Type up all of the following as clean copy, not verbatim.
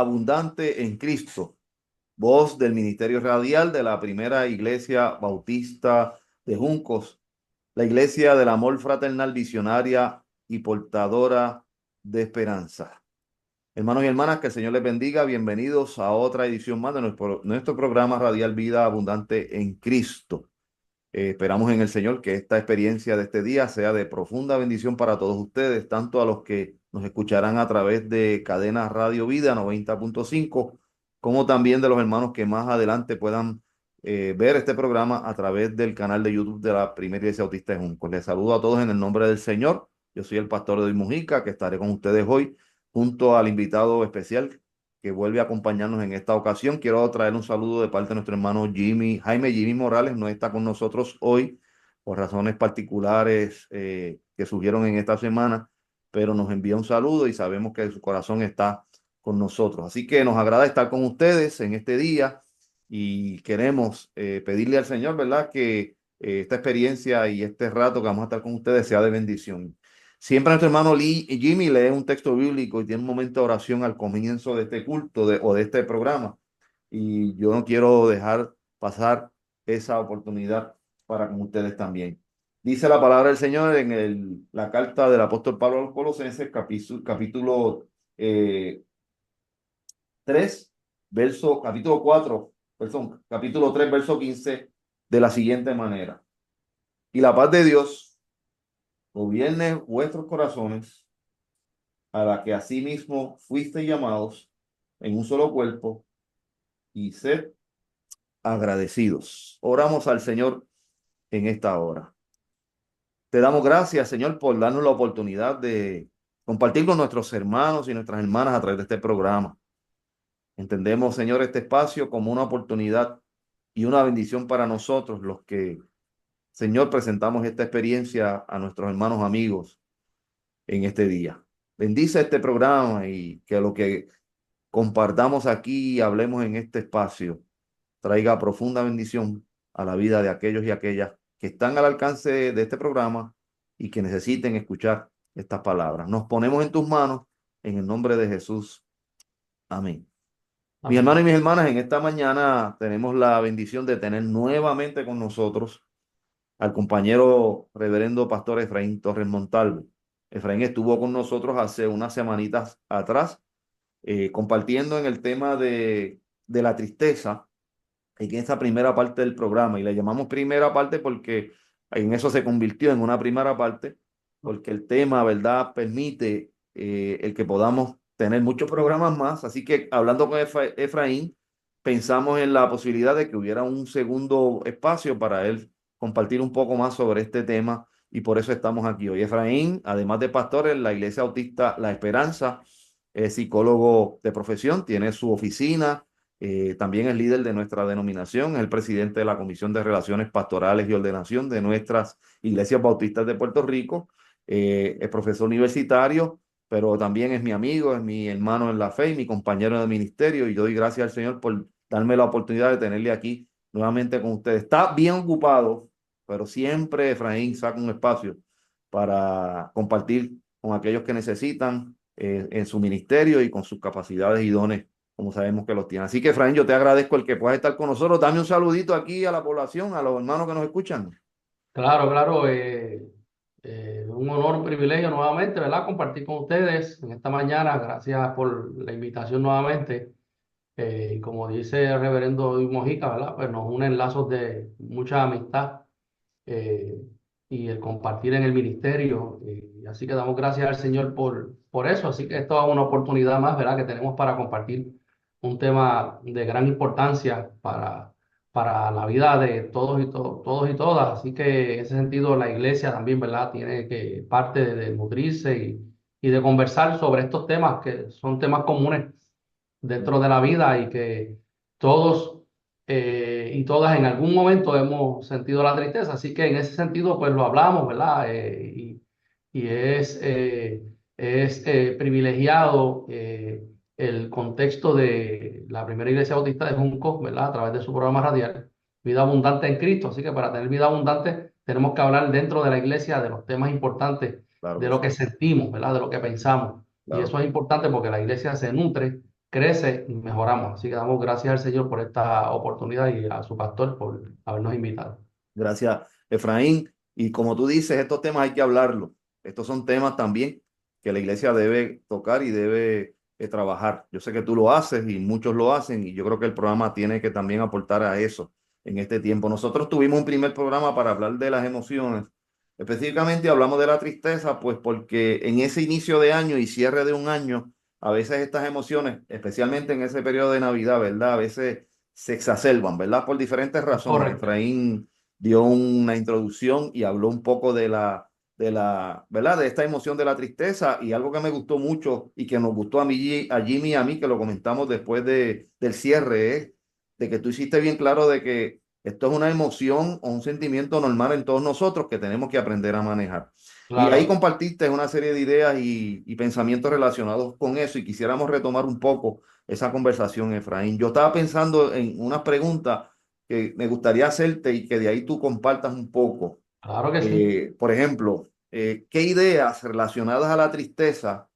abundante en Cristo, voz del Ministerio Radial de la Primera Iglesia Bautista de Juncos, la Iglesia del Amor Fraternal Visionaria y Portadora de Esperanza. Hermanos y hermanas, que el Señor les bendiga. Bienvenidos a otra edición más de nuestro programa radial Vida Abundante en Cristo. Esperamos en el Señor que esta experiencia de este día sea de profunda bendición para todos ustedes, tanto a los que nos escucharán a través de Cadena Radio Vida 90.5, como también de los hermanos que más adelante puedan ver este programa a través del canal de YouTube de la Primera Iglesia Bautista de Juncos. Les saludo a todos en el nombre del Señor. Yo soy el pastor Edoy Mujica, que estaré con ustedes hoy junto al invitado especial que vuelve a acompañarnos en esta ocasión. Quiero traer un saludo de parte de nuestro hermano Jaime Jimmy Morales. No está con nosotros hoy por razones particulares que surgieron en esta semana, pero nos envía un saludo y sabemos que su corazón está con nosotros. Así que nos agrada estar con ustedes en este día y queremos pedirle al Señor, ¿verdad?, que esta experiencia y este rato que vamos a estar con ustedes sea de bendición. Siempre nuestro hermano Jimmy lee un texto bíblico y tiene un momento de oración al comienzo de este culto o de este programa. Y yo no quiero dejar pasar esa oportunidad para con ustedes también. Dice la palabra del Señor en la carta del apóstol Pablo a los Colosenses, capítulo 3, capítulo 4, capítulo 3, verso 15, de la siguiente manera. Y la paz de Dios gobierne vuestros corazones, a la que asimismo fuisteis llamados en un solo cuerpo, y sed agradecidos. Oramos al Señor en esta hora. Te damos gracias, Señor, por darnos la oportunidad de compartir con nuestros hermanos y nuestras hermanas a través de este programa. Entendemos, Señor, este espacio como una oportunidad y una bendición para nosotros, los que, Señor, presentamos esta experiencia a nuestros hermanos amigos en este día. Bendice este programa y que lo que compartamos aquí y hablemos en este espacio traiga profunda bendición a la vida de aquellos y aquellas que están al alcance de este programa y que necesiten escuchar estas palabras. Nos ponemos en tus manos en el nombre de Jesús. Amén. Mis hermanos y mis hermanas, en esta mañana tenemos la bendición de tener nuevamente con nosotros al compañero reverendo pastor Efraín Torres Montalvo. Efraín estuvo con nosotros hace unas semanitas atrás, compartiendo en el tema de la tristeza en esta primera parte del programa. Y le llamamos primera parte porque en eso se convirtió en una primera parte, porque el tema, ¿verdad?, permite el que podamos tener muchos programas más. Así que hablando con Efraín, pensamos en la posibilidad de que hubiera un segundo espacio para él compartir un poco más sobre este tema, y por eso estamos aquí hoy. Efraín, además de pastor en la Iglesia Bautista La Esperanza, es psicólogo de profesión, tiene su oficina, también es líder de nuestra denominación, es el presidente de la Comisión de Relaciones Pastorales y Ordenación de nuestras iglesias bautistas de Puerto Rico, es profesor universitario, pero también es mi amigo, es mi hermano en la fe y mi compañero de ministerio, y yo doy gracias al Señor por darme la oportunidad de tenerle aquí nuevamente con ustedes. Está bien ocupado, pero siempre Efraín saca un espacio para compartir con aquellos que necesitan en su ministerio y con sus capacidades y dones, como sabemos que los tiene. Así que, Efraín, yo te agradezco el que puedas estar con nosotros. Dame un saludito aquí a la población, a los hermanos que nos escuchan. Claro, claro, un honor, un privilegio nuevamente, ¿verdad? Compartir con ustedes en esta mañana. Gracias por la invitación nuevamente. Como dice el reverendo Luis Mojica, ¿verdad? Pues nos unen lazos de mucha amistad eh, y el compartir en el ministerio. Así que damos gracias al Señor por eso. Así que esto es una oportunidad más, ¿verdad?, que tenemos para compartir un tema de gran importancia para la vida de todos todos y todas. Así que en ese sentido la iglesia también, ¿verdad?, tiene que parte de nutrirse y de conversar sobre estos temas que son temas comunes dentro de la vida y que todos y todas en algún momento hemos sentido la tristeza. Así que en ese sentido, pues lo hablamos, ¿verdad? Y es privilegiado el contexto de la Primera Iglesia Bautista de Juncos, ¿verdad? A través de su programa radial, Vida Abundante en Cristo. Así que para tener vida abundante tenemos que hablar dentro de la iglesia de los temas importantes, Claro de que lo sí, que sentimos, ¿verdad? De lo que pensamos. Y claro eso que es sí. importante porque la iglesia se nutre crece y mejoramos. Así que damos gracias al Señor por esta oportunidad y a su pastor por habernos invitado. Gracias, Efraín. Y como tú dices, estos temas hay que hablarlos. Estos son temas también que la iglesia debe tocar y debe trabajar. Yo sé que tú lo haces y muchos lo hacen y yo creo que el programa tiene que también aportar a eso en este tiempo. Nosotros tuvimos un primer programa para hablar de las emociones. Específicamente hablamos de la tristeza, pues porque en ese inicio de año y cierre de un año, a veces estas emociones, especialmente en ese periodo de Navidad, ¿verdad? A veces se exacerban, ¿verdad? Por diferentes razones. Correcto. Efraín dio una introducción y habló un poco ¿verdad? De esta emoción de la tristeza y algo que me gustó mucho y que nos gustó a mí, a Jimmy y a mí, que lo comentamos después del cierre, es de que tú hiciste bien claro de que esto es una emoción o un sentimiento normal en todos nosotros que tenemos que aprender a manejar. Y ahí Claro, compartiste una serie de ideas y pensamientos relacionados con eso y quisiéramos retomar un poco esa conversación, Efraín. Yo estaba pensando en una pregunta que me gustaría hacerte y que de ahí tú compartas un poco. claro que sí. Por ejemplo, ¿qué ideas relacionadas a la tristeza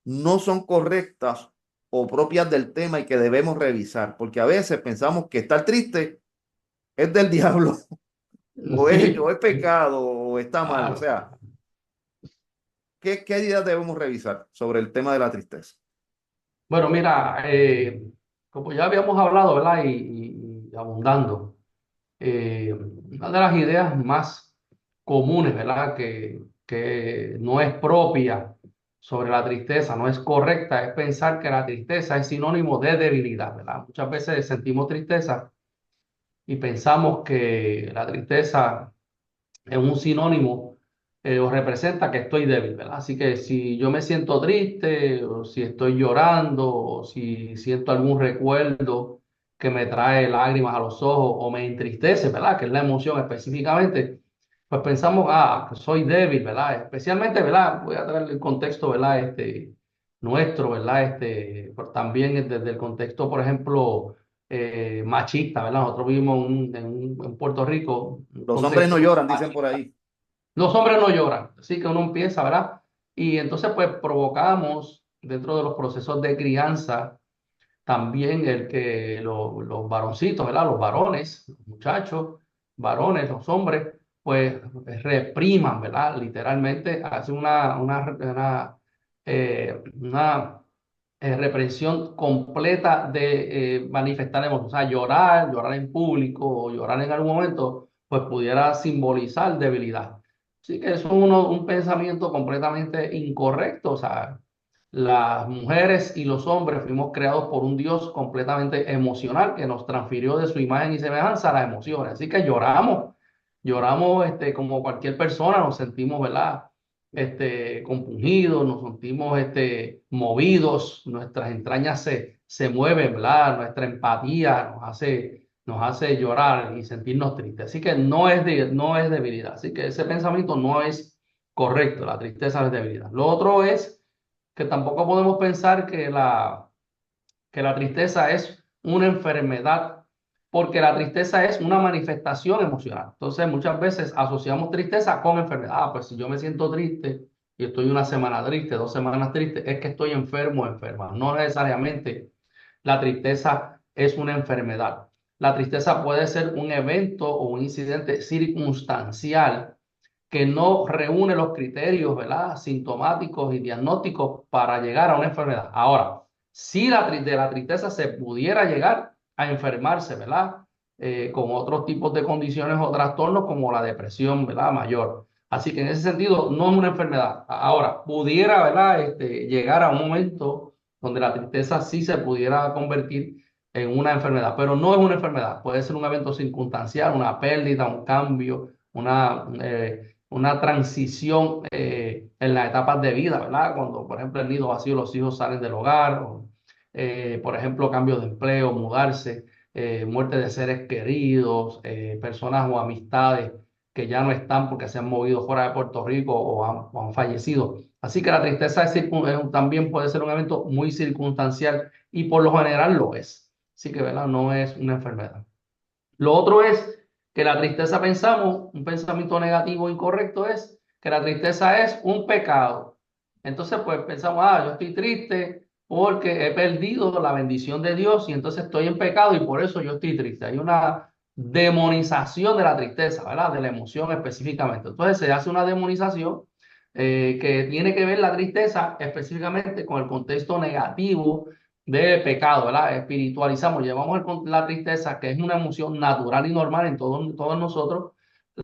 no son correctas o propias del tema y que debemos revisar? Porque a veces pensamos que estar triste es del diablo o Sí, es pecado o está mal. O claro. sea, ¿qué ideas debemos revisar sobre el tema de la tristeza? Bueno, mira, como ya habíamos hablado, ¿verdad? Y abundando, una de las ideas más comunes, ¿verdad? Que no es propia sobre la tristeza, no es correcta, es pensar que la tristeza es sinónimo de debilidad, ¿verdad? Muchas veces sentimos tristeza y pensamos que la tristeza es un sinónimo o representa que estoy débil, ¿verdad? Así que si yo me siento triste, o si estoy llorando, o si siento algún recuerdo que me trae lágrimas a los ojos o me entristece, ¿verdad? Que es la emoción específicamente, pues pensamos, que soy débil, ¿verdad? Especialmente, ¿verdad? Voy a traer el contexto, ¿verdad? Nuestro, ¿verdad? Pero también desde el contexto, por ejemplo, machista, ¿verdad? Nosotros vivimos en Puerto Rico, un Los hombres no contexto lloran, dicen por machista. ahí. Los hombres no lloran, así que uno empieza, ¿verdad? Y entonces, pues provocamos dentro de los procesos de crianza también el que los varoncitos, ¿verdad? Los varones, los muchachos, varones, los hombres, pues repriman, ¿verdad? Literalmente hacen una represión completa de manifestar emociones. O sea, llorar en público o llorar en algún momento, pues pudiera simbolizar debilidad. Así que eso es un pensamiento completamente incorrecto. O sea, las mujeres y los hombres fuimos creados por un Dios completamente emocional que nos transfirió de su imagen y semejanza las emociones. Así que lloramos como cualquier persona, nos sentimos, ¿verdad? Compungidos, nos sentimos movidos, nuestras entrañas se mueven, ¿verdad? Nuestra empatía nos hace llorar y sentirnos tristes. Así que no es debilidad. Así que ese pensamiento no es correcto. La tristeza no es debilidad. Lo otro es que tampoco podemos pensar que la tristeza es una enfermedad, porque la tristeza es una manifestación emocional. Entonces, muchas veces asociamos tristeza con enfermedad. Pues si yo me siento triste y estoy una semana triste, 2 semanas triste, es que estoy enfermo o enferma. No necesariamente la tristeza es una enfermedad. La tristeza puede ser un evento o un incidente circunstancial que no reúne los criterios, ¿verdad? Sintomáticos y diagnósticos para llegar a una enfermedad. Ahora, si de la tristeza se pudiera llegar a enfermarse, ¿verdad? Con otros tipos de condiciones o trastornos como la depresión, ¿verdad? Mayor. Así que en ese sentido no es una enfermedad. Ahora, pudiera, ¿verdad? Llegar a un momento donde la tristeza sí se pudiera convertir en una enfermedad, pero no es una enfermedad. Puede ser un evento circunstancial, una pérdida, un cambio, una transición en las etapas de vida, ¿verdad? Cuando, por ejemplo, el nido vacío, los hijos salen del hogar, o, por ejemplo, cambio de empleo, mudarse, muerte de seres queridos, personas o amistades que ya no están porque se han movido fuera de Puerto Rico o han fallecido. Así que la tristeza también puede ser un evento muy circunstancial y por lo general lo es. Así que, ¿verdad? No es una enfermedad. Lo otro es que la tristeza pensamos, un pensamiento negativo incorrecto es que la tristeza es un pecado. Entonces, pues pensamos, yo estoy triste, porque he perdido la bendición de Dios y entonces estoy en pecado y por eso yo estoy triste. Hay una demonización de la tristeza, ¿verdad? De la emoción específicamente. Entonces se hace una demonización que tiene que ver la tristeza específicamente con el contexto negativo de pecado, ¿verdad? Espiritualizamos, llevamos la tristeza, que es una emoción natural y normal en todos nosotros,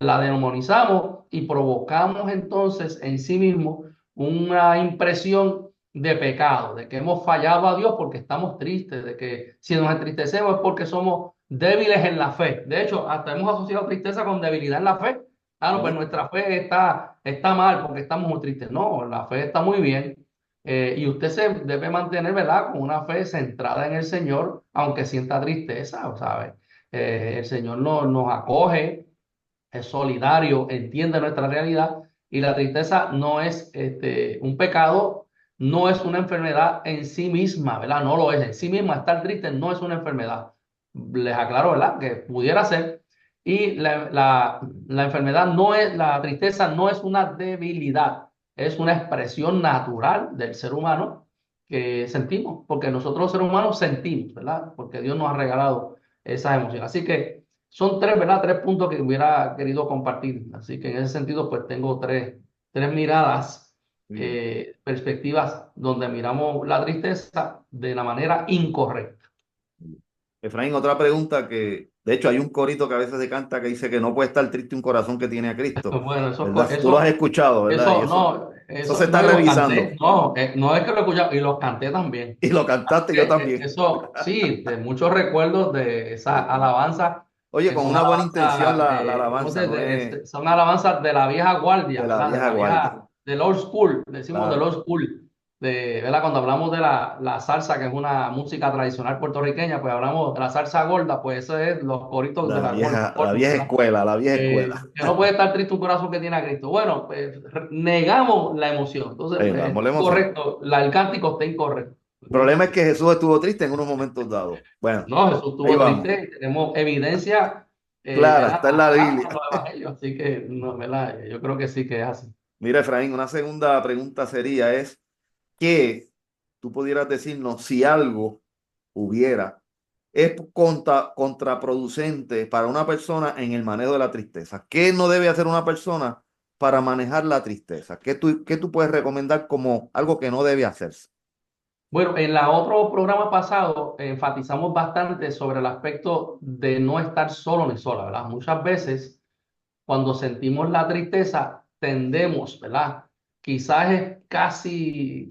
la demonizamos y provocamos entonces en sí mismo una impresión de pecado, de que hemos fallado a Dios porque estamos tristes, de que si nos entristecemos es porque somos débiles en la fe. De hecho, hasta hemos asociado tristeza con debilidad en la fe. Ah, no, pues ¿Sí? nuestra fe está mal porque estamos muy tristes. No, la fe está muy bien. Y usted se debe mantener, ¿verdad? Con una fe centrada en el Señor, aunque sienta tristeza, ¿sabe? El Señor nos acoge, es solidario, entiende nuestra realidad y la tristeza no es un pecado, no es una enfermedad en sí misma, ¿verdad? No lo es. En sí misma estar triste no es una enfermedad. Les aclaro, ¿verdad? Que pudiera ser. Y la enfermedad no es, la tristeza no es una debilidad, es una expresión natural del ser humano que sentimos, porque nosotros los seres humanos sentimos, ¿verdad? Porque Dios nos ha regalado esas emociones. Así que son tres, ¿verdad? Tres puntos que hubiera querido compartir. Así que en ese sentido, pues tengo tres miradas, Bien. perspectivas donde miramos la tristeza de la manera incorrecta. Efraín, otra pregunta que, de hecho, hay un corito que a veces se canta que dice que no puede estar triste un corazón que tiene a Cristo, Bueno, ¿verdad? Tú lo has escuchado, ¿verdad? Y eso se está no, y los canté, revisando. no es que lo he escuchado, y los canté también. Y lo cantaste yo también. Eso, sí, de muchos recuerdos de esa alabanza, Oye, que con son una buena intención alabanzas, la ¿cómo alabanza, no es son alabanzas de la vieja guardia, de la ¿verdad? De vieja la guardia. vieja, del old school, decimos del Claro, old school, ¿verdad? Cuando hablamos de la salsa, que es una música tradicional puertorriqueña, pues hablamos de la salsa gorda, pues eso es los coritos de los la gordos, vieja ¿verdad? escuela, la vieja escuela. Que no puede estar triste un corazón que tiene a Cristo. Bueno, pues negamos la emoción. Entonces, Damos la emoción. correcto, el cántico está incorrecto. El problema es que Jesús estuvo triste en unos momentos dados. Bueno, No, Jesús ahí estuvo vamos. triste, tenemos evidencia, Clara, ¿verdad? está en la Acá Biblia. en los evangelios, así que, no, ¿verdad? Yo creo que sí que es así. Mira, Efraín, una segunda pregunta sería que tú pudieras decirnos si algo hubiera es contraproducente para una persona en el manejo de la tristeza. ¿Qué no debe hacer una persona para manejar la tristeza? Qué tú puedes recomendar como algo que no debe hacerse? Bueno, en la otro programa pasado enfatizamos bastante sobre el aspecto de no estar solo ni sola, ¿verdad? Muchas veces cuando sentimos la tristeza, tendemos, ¿verdad? Quizás es casi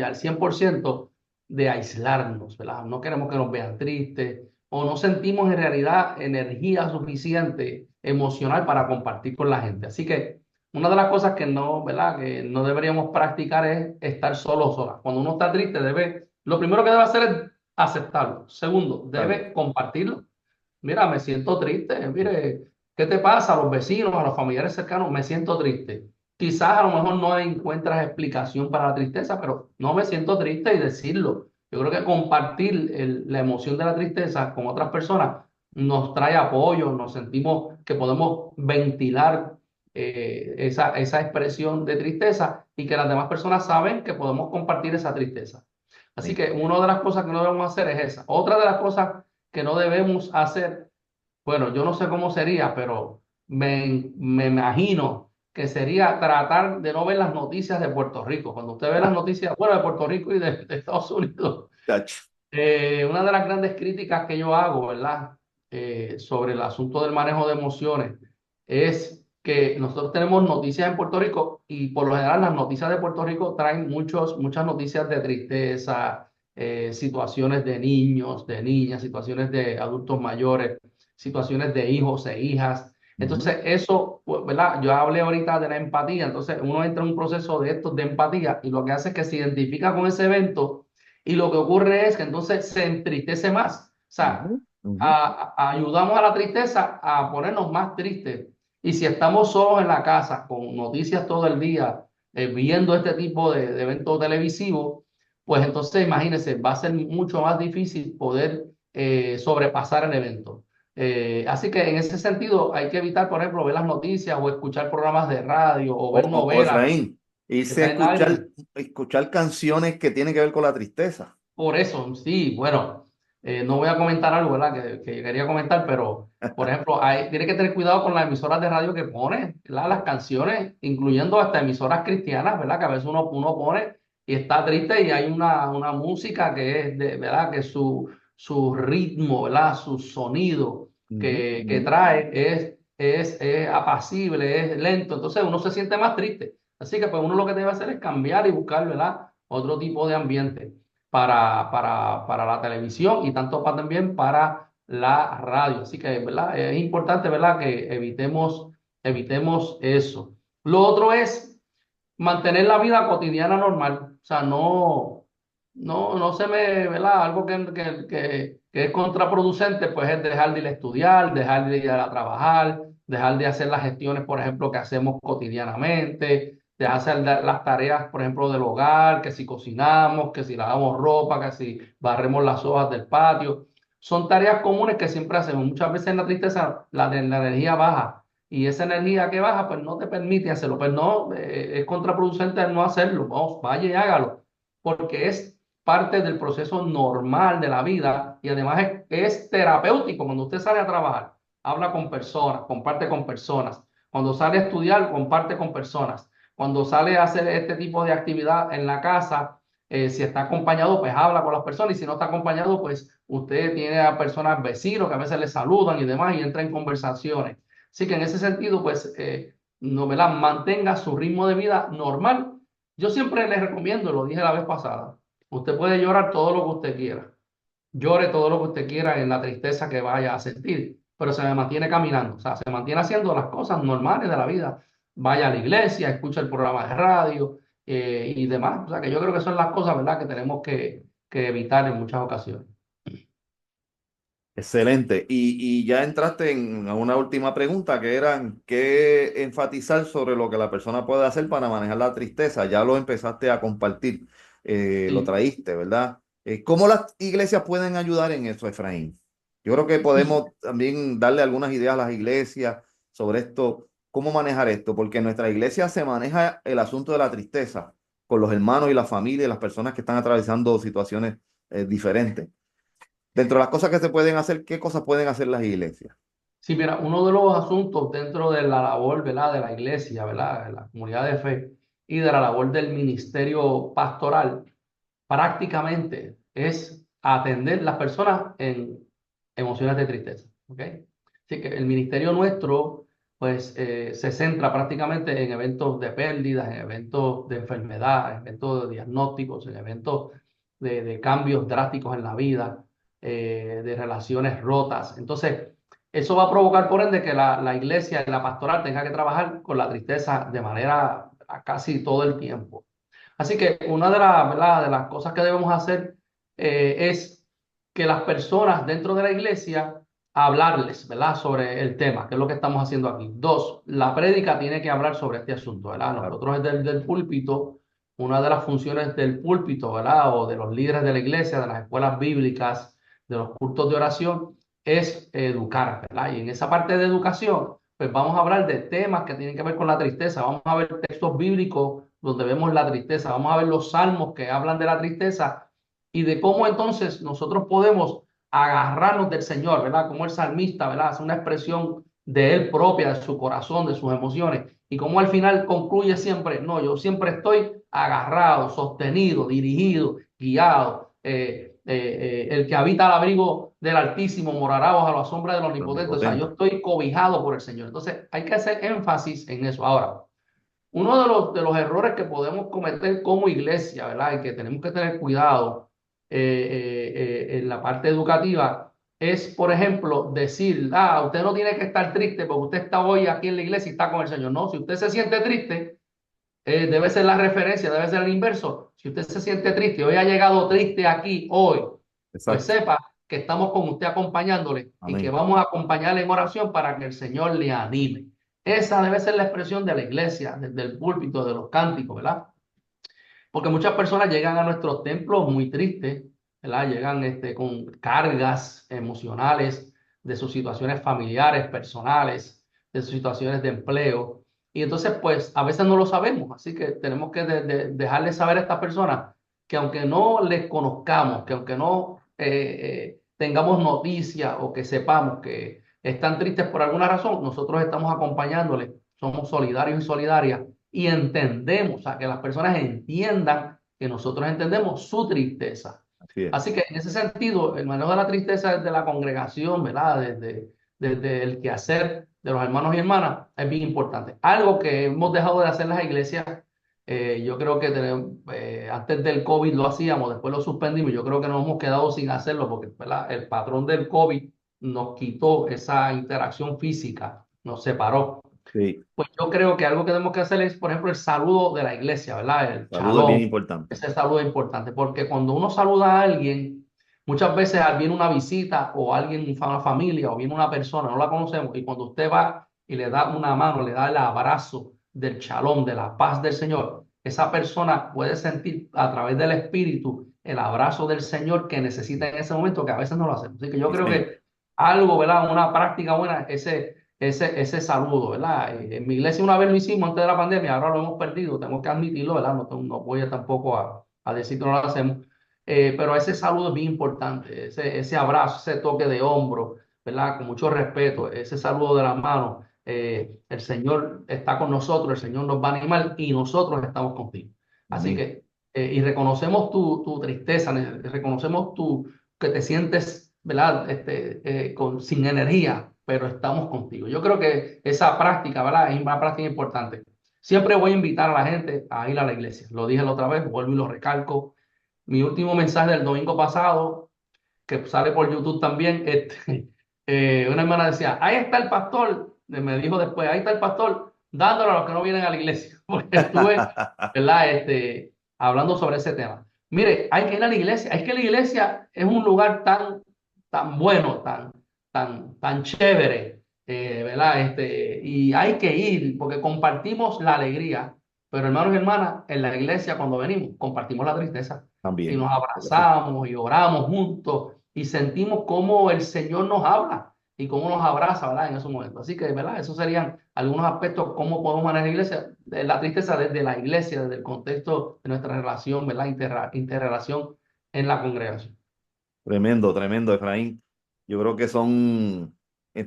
al 100% de aislarnos, ¿verdad? No queremos que nos vean tristes o no sentimos en realidad energía suficiente emocional para compartir con la gente. Así que una de las cosas que no, ¿verdad? Que no deberíamos practicar es estar solo o sola. Cuando uno está triste, lo primero que debe hacer es aceptarlo. Segundo, Claro. debe compartirlo. Mira, me siento triste. Mire, ¿qué te pasa? A los vecinos, a los familiares cercanos, me siento triste. Quizás a lo mejor no encuentras explicación para la tristeza, pero no me siento triste y decirlo. Yo creo que compartir la emoción de la tristeza con otras personas nos trae apoyo, nos sentimos que podemos ventilar esa expresión de tristeza y que las demás personas saben que podemos compartir esa tristeza. Así Bien. que una de las cosas que no debemos hacer es esa. Otra de las cosas que no debemos hacer, bueno, yo no sé cómo sería, pero me imagino que sería tratar de no ver las noticias de Puerto Rico. Cuando usted ve las noticias, bueno, de Puerto Rico y de Estados Unidos, Chacho. una de las grandes críticas que yo hago, ¿verdad? Sobre el asunto del manejo de emociones es que nosotros tenemos noticias en Puerto Rico y por lo general las noticias de Puerto Rico traen muchas noticias de tristeza, situaciones de niños, de niñas, situaciones de adultos mayores, situaciones de hijos e hijas. Ujú. Entonces, eso, pues, ¿verdad? Yo hablé ahorita de la empatía, entonces uno entra en un proceso de estos de empatía y lo que hace es que se identifica con ese evento y lo que ocurre es que entonces se entristece más. O sea, Ujú. Ujú. ayudamos a la tristeza a ponernos más tristes. Y si estamos solos en la casa con noticias todo el día, viendo este tipo de eventos televisivos, pues entonces imagínense, va a ser mucho más difícil poder sobrepasar el evento. Así que en ese sentido hay que evitar, por ejemplo, ver las noticias o escuchar programas de radio o ver O novelas. Efraín, Irse a Está en lágrimas. escuchar canciones que tienen que ver con la tristeza. Por eso, sí, bueno, no voy a comentar algo, ¿verdad? Que quería comentar, pero, por ejemplo, tiene que tener cuidado con las emisoras de radio que pone, ¿verdad? Las canciones, incluyendo hasta emisoras cristianas, ¿verdad? Que a veces uno pone y está triste y hay una música que es, ¿verdad? Que su ritmo, ¿verdad? Su sonido Ujú. que trae es apacible, es lento, entonces uno se siente más triste. Así que pues uno lo que debe hacer es cambiar y buscar, ¿verdad? Otro tipo de ambiente para la televisión y tanto para también para la radio. Así que, ¿verdad? Es importante, ¿verdad? Que evitemos eso. Lo otro es mantener la vida cotidiana normal. O sea, no se me, ¿verdad? Algo que es contraproducente, pues es dejar de ir a estudiar, dejar de ir a trabajar, dejar de hacer las gestiones, por ejemplo, que hacemos cotidianamente, de hacer las tareas, por ejemplo, del hogar, que si cocinamos, que si lavamos ropa, que si barremos las hojas del patio. Son tareas comunes que siempre hacemos. Muchas veces en la tristeza la energía baja y esa energía que baja, pues no te permite hacerlo. Pues no, es contraproducente no hacerlo. Vamos, vaya y hágalo, porque es parte del proceso normal de la vida y además es terapéutico. Cuando usted sale a trabajar, habla con personas, comparte con personas. Cuando sale a estudiar, comparte con personas. Cuando sale a hacer este tipo de actividad en la casa, si está acompañado, pues habla con las personas y si no está acompañado, pues usted tiene a personas vecinos que a veces le saludan y demás y entra en conversaciones. Así que en ese sentido, pues, no, ¿verdad? Mantenga su ritmo de vida normal. Yo siempre les recomiendo, lo dije la vez pasada, usted puede llorar todo lo que usted quiera. Llore todo lo que usted quiera en la tristeza que vaya a sentir, pero se mantiene caminando, o sea, se mantiene haciendo las cosas normales de la vida. Vaya a la iglesia, escucha el programa de radio y demás. O sea, que yo creo que son las cosas, ¿verdad?, que tenemos que evitar en muchas ocasiones. Excelente. Y ya entraste en una última pregunta que era qué enfatizar sobre lo que la persona puede hacer para manejar la tristeza. Ya lo empezaste a compartir, lo Sí, traíste, ¿verdad? ¿Cómo las iglesias pueden ayudar en eso, Efraín? Yo creo que sí, podemos también darle algunas ideas a las iglesias sobre esto, cómo manejar esto, porque en nuestra iglesia se maneja el asunto de la tristeza con los hermanos y la familia y las personas que están atravesando situaciones diferentes. Dentro de las cosas que se pueden hacer, ¿qué cosas pueden hacer las iglesias? sí, mira, uno de los asuntos dentro de la labor, ¿verdad?, de la iglesia, ¿verdad?, de la comunidad de fe y de la labor del ministerio pastoral, prácticamente es atender las personas en emociones de tristeza, ¿ok? Así que el ministerio nuestro, pues, se centra prácticamente en eventos de pérdidas, en eventos de enfermedad, en eventos de diagnósticos, en eventos de cambios drásticos en la vida, de relaciones rotas. Entonces, eso va a provocar, por ende, que la iglesia y la pastoral tenga que trabajar con la tristeza de manera casi todo el tiempo. Así que una ¿verdad?, de las cosas que debemos hacer es que las personas dentro de la iglesia hablarles, ¿verdad?, sobre el tema, que es lo que estamos haciendo aquí. Dos, la prédica tiene que hablar sobre este asunto, ¿verdad? Claro. Nosotros desde del púlpito, una de las funciones del púlpito, ¿verdad?, o de los líderes de la iglesia, de las escuelas bíblicas, de los cultos de oración, es educar, ¿verdad? Y en esa parte de educación, pues vamos a hablar de temas que tienen que ver con la tristeza, vamos a ver textos bíblicos donde vemos la tristeza, vamos a ver los salmos que hablan de la tristeza y de cómo entonces nosotros podemos agarrarnos del Señor, ¿verdad? Como el salmista, ¿verdad? Es una expresión de él propia, de su corazón, de sus emociones y como al final concluye siempre, no, yo siempre estoy agarrado, sostenido, dirigido, guiado. El que habita al abrigo del Altísimo morará bajo la sombra del Omnipotente. O sea, yo Omnipotente. estoy cobijado por el Señor. Entonces, hay que hacer énfasis en eso. Ahora, uno de los errores que podemos cometer como iglesia, ¿verdad? Y que tenemos que tener cuidado en la parte educativa es, por ejemplo, decir, usted no tiene que estar triste porque usted está hoy aquí en la iglesia y está con el Señor. No, si usted se siente triste, debe ser la referencia, debe ser el inverso. Si usted se siente triste, hoy ha llegado triste aquí, hoy, pues Exacto. sepa que estamos con usted acompañándole y que Amén. vamos a acompañarle en oración para que el Señor le anime. Esa debe ser la expresión de la iglesia, desde el púlpito, de los cánticos, ¿verdad? Porque muchas personas llegan a nuestros templos muy tristes, ¿verdad? Llegan con cargas emocionales de sus situaciones familiares, personales, de sus situaciones de empleo. Y entonces, pues, a veces no lo sabemos. Así que tenemos que dejarles saber a estas personas que aunque no les conozcamos, que aunque no tengamos noticias o que sepamos que están tristes por alguna razón, nosotros estamos acompañándoles, somos solidarios y solidarias y entendemos, o sea, que las personas entiendan que nosotros entendemos su tristeza. Así es. Así que en ese sentido, el manejo de la tristeza desde la congregación, ¿verdad? Desde el quehacer de los hermanos y hermanas es bien importante. Algo que hemos dejado de hacer en las iglesias, yo creo que antes del COVID lo hacíamos, después lo suspendimos, yo creo que nos hemos quedado sin hacerlo porque, ¿verdad? El patrón del COVID nos quitó esa interacción física, nos separó. Sí, Pues yo creo que algo que tenemos que hacer es, por ejemplo, el saludo de la iglesia, ¿verdad? El saludo es bien shalom. importante. Ese saludo es importante porque cuando uno saluda a alguien, muchas veces viene una visita o alguien, una familia o viene una persona, no la conocemos, y cuando usted va y le da una mano, le da el abrazo del shalom, de la paz del Señor, esa persona puede sentir a través del Espíritu el abrazo del Señor que necesita en ese momento, que a veces no lo hacemos. Así que yo Sí, creo señor. que algo, ¿verdad? Una práctica buena, ese saludo, ¿verdad? En mi iglesia una vez lo hicimos antes de la pandemia, ahora lo hemos perdido, tengo que admitirlo, ¿verdad? No voy a tampoco a decir que no lo hacemos, pero ese saludo es bien importante, ese abrazo, ese toque de hombro, ¿verdad? Con mucho respeto, ese saludo de las manos, el Señor está con nosotros, el Señor nos va a animar y nosotros estamos contigo. Así Amén. que, y reconocemos tu tristeza, reconocemos que te sientes, ¿verdad? Sin energía, pero estamos contigo. Yo creo que esa práctica, ¿verdad? Es una práctica importante. Siempre voy a invitar a la gente a ir a la iglesia. Lo dije la otra vez, vuelvo y lo recalco. Mi último mensaje del domingo pasado, que sale por YouTube también, una hermana decía, ahí está el pastor, me dijo después, ahí está el pastor, dándole a los que no vienen a la iglesia, porque estuve, ¿verdad? Hablando sobre ese tema. Mire, hay que ir a la iglesia, es que la iglesia es un lugar tan bueno, tan chévere, ¿verdad? Y hay que ir porque compartimos la alegría, pero hermanos y hermanas, en la iglesia cuando venimos, compartimos la tristeza y También. nos abrazamos y oramos juntos y sentimos cómo el Señor nos habla y cómo nos abraza, ¿verdad? En esos momentos. Así que, ¿verdad? Esos serían algunos aspectos, cómo podemos manejar la iglesia, la tristeza desde la iglesia, desde el contexto de nuestra relación, ¿verdad? Interrelación en la congregación. Tremendo, tremendo, Efraín. Yo creo que son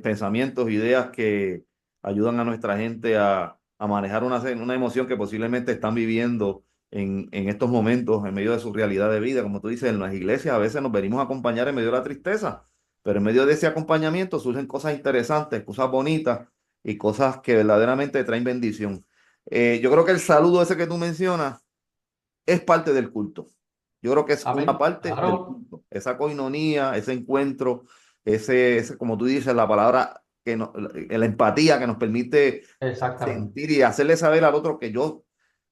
pensamientos, ideas que ayudan a nuestra gente a manejar una emoción que posiblemente están viviendo en estos momentos en medio de su realidad de vida. Como tú dices, en las iglesias a veces nos venimos a acompañar en medio de la tristeza, pero en medio de ese acompañamiento surgen cosas interesantes, cosas bonitas y cosas que verdaderamente traen bendición. Yo creo que el saludo ese que tú mencionas es parte del culto. Yo creo que es una Amén. parte del Claro, culto. Esa coinonía, ese encuentro, como tú dices, la palabra, la empatía que nos permite exactamente. sentir y hacerle saber al otro que yo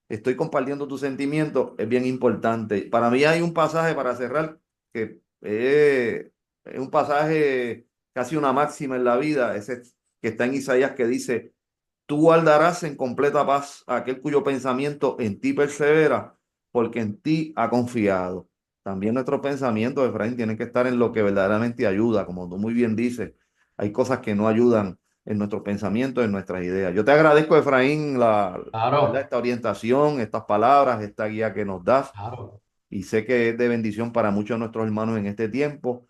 estoy compartiendo tus sentimientos, es bien importante. Para mí hay un pasaje para cerrar que es un pasaje casi una máxima en la vida, ese que está en Isaías que dice, tú guardarás en completa paz a aquel cuyo pensamiento en ti persevera, porque en ti ha confiado. También nuestros pensamientos, Efraín, tienen que estar en lo que verdaderamente ayuda, como tú muy bien dices. Hay cosas que no ayudan en nuestros pensamientos, en nuestras ideas. Yo te agradezco, Efraín, ¿verdad? Claro, Esta orientación, estas palabras, esta guía que nos das, claro. y sé que es de bendición para muchos de nuestros hermanos en este tiempo.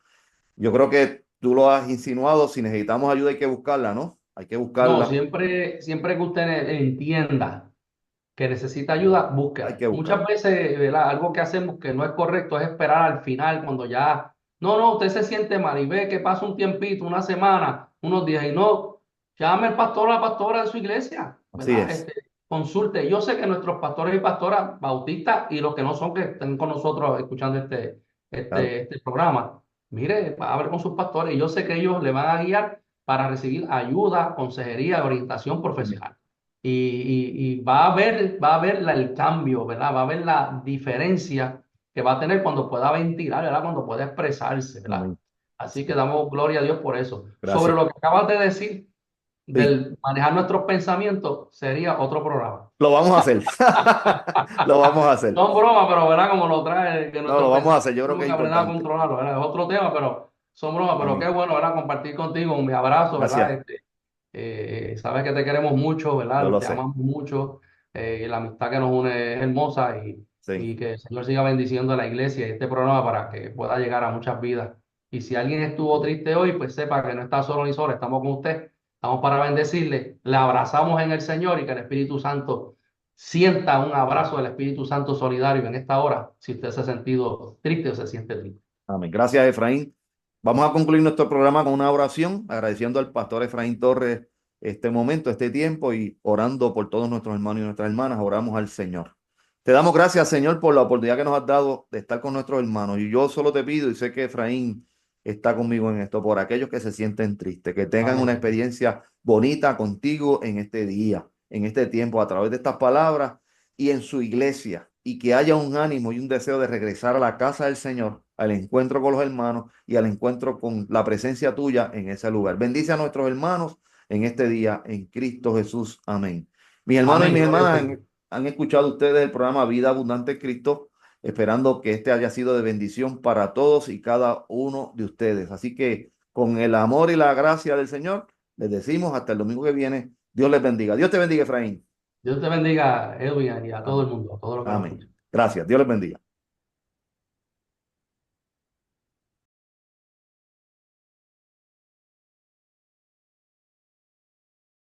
Yo creo que tú lo has insinuado, si necesitamos ayuda hay que buscarla, ¿no? Hay que No, buscarla, siempre que usted entienda que necesita ayuda, hay búsquela. que Muchas buscarla. veces, ¿verdad? Algo que hacemos que no es correcto es esperar al final cuando ya, no, usted se siente mal y ve que pasa un tiempito, una semana, unos días y no, llame al pastor o la pastora de su iglesia, Así ¿verdad? es. Consulte. Yo sé que nuestros pastores y pastoras bautistas y los que no son que estén con nosotros escuchando Claro. este programa, mire, hable con sus pastores y yo sé que ellos le van a guiar para recibir ayuda, consejería, orientación profesional y va a ver el cambio, ¿verdad? Va a ver la diferencia que va a tener cuando pueda ventilar, ¿verdad? Cuando pueda expresarse, ¿verdad? Amén. Así Así que es. damos gloria a Dios por eso. Sobre Gracias. lo que acabas de decir, Sí, del manejar nuestros pensamientos, sería otro programa. lo vamos a hacer. Lo vamos a hacer. Son bromas, pero ¿verdad? Como lo trae, que No, lo nuestros vamos a pensamientos hacer. Yo creo que tenemos es que aprender a importante. controlarlos, ¿verdad? Es otro tema, pero son bromas, pero qué Amén. bueno, ¿verdad? Compartir contigo, mi abrazo, ¿verdad? Gracias. Sabes que te queremos mucho, Yo ¿verdad? lo Te sé. amamos mucho. La amistad que nos une es hermosa Sí. y que el Señor siga bendiciendo a la iglesia y este programa para que pueda llegar a muchas vidas. Y si alguien estuvo triste hoy, pues sepa que no está solo ni sola, estamos con usted. Estamos para bendecirle. Le abrazamos en el Señor y que el Espíritu Santo sienta un abrazo del Espíritu Santo solidario en esta hora, si usted se ha sentido triste o se siente triste. Amén. Gracias, Efraín. Vamos a concluir nuestro programa con una oración, agradeciendo al pastor Efraín Torres este momento, este tiempo y orando por todos nuestros hermanos y nuestras hermanas. Oramos al Señor. Te damos gracias, Señor, por la oportunidad que nos has dado de estar con nuestros hermanos. Y yo solo te pido, y sé que Efraín está conmigo en esto, por aquellos que se sienten tristes, que tengan una Amén. experiencia bonita contigo en este día, en este tiempo, a través de estas palabras y en su iglesia, y que haya un ánimo y un deseo de regresar a la casa del Señor, al encuentro con los hermanos y al encuentro con la presencia tuya en ese lugar. Bendice a nuestros hermanos en este día, en Cristo Jesús. Amén. Mis hermanos y Amén. mis Gloria al hermanas Señor. han escuchado ustedes el programa Vida Abundante en Cristo, esperando que este haya sido de bendición para todos y cada uno de ustedes. Así que con el amor y la gracia del Señor, les decimos hasta el domingo que viene. Dios les bendiga. Dios te bendiga, Efraín. Dios te bendiga, Edwin, y a todo el Amén. mundo, a todos los que nos Amén. escuchan. Gracias. Dios les bendiga.